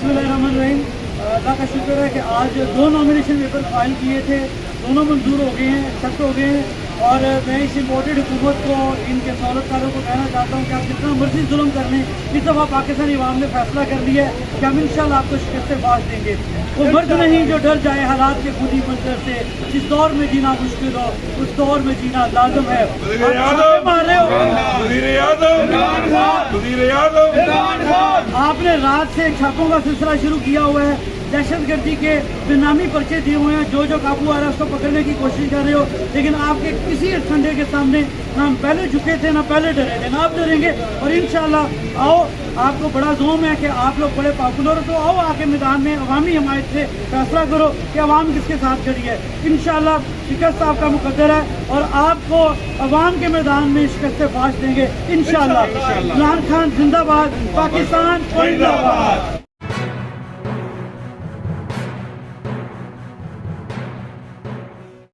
बिस्मिल्लाहिर्रहमानिर्रहीम। अल्लाह का शुक्र है कि आज 2 नॉमिनेशन पेपर फाइल किए थे, दोनों मंजूर हो गए हैं, एक्सेप्ट हो गए हैं। और मैं इस इम्पोर्टेड हुकूमत को, इनके सहूलतकारों को कहना चाहता हूँ कि आप जितना मर्जी जुल्म कर लें, इस दफ़ा पाकिस्तानी अवाम ने फैसला कर लिया है कि हम इंशाल्लाह आपको शिकस्त बाज देंगे। वो मर्द नहीं जो डर जाए हालात के खुदी मंजर से, जिस दौर में जीना मुश्किल हो उस दौर में जीना लाजम है। मार रहे हो, आपने रात से छापों का सिलसिला शुरू किया हुआ है, दहशतगर्दी के बेनामी पर्चे दिए हुए हैं, जो काबू आ रहा है उसको पकड़ने की कोशिश कर रहे हो, लेकिन आपके किसी ठंडे के सामने ना हम पहले झुके थे ना पहले डरे थे, ना आप डरेंगे। और इंशाल्लाह आओ, आपको बड़ा जोम है कि आप लोग बड़े पॉपुलर हो, तो आओ आके मैदान में अवामी हमायत से फैसला करो कि अवाम किसके साथ खड़ी है। इंशाल्लाह शिकस्त आपका मुकद्दर है और आपको अवाम के मैदान में शिकस्त से बाज देंगे इंशाल्लाह। इमरान खान जिंदाबाद, पाकिस्तान जिंदाबाद।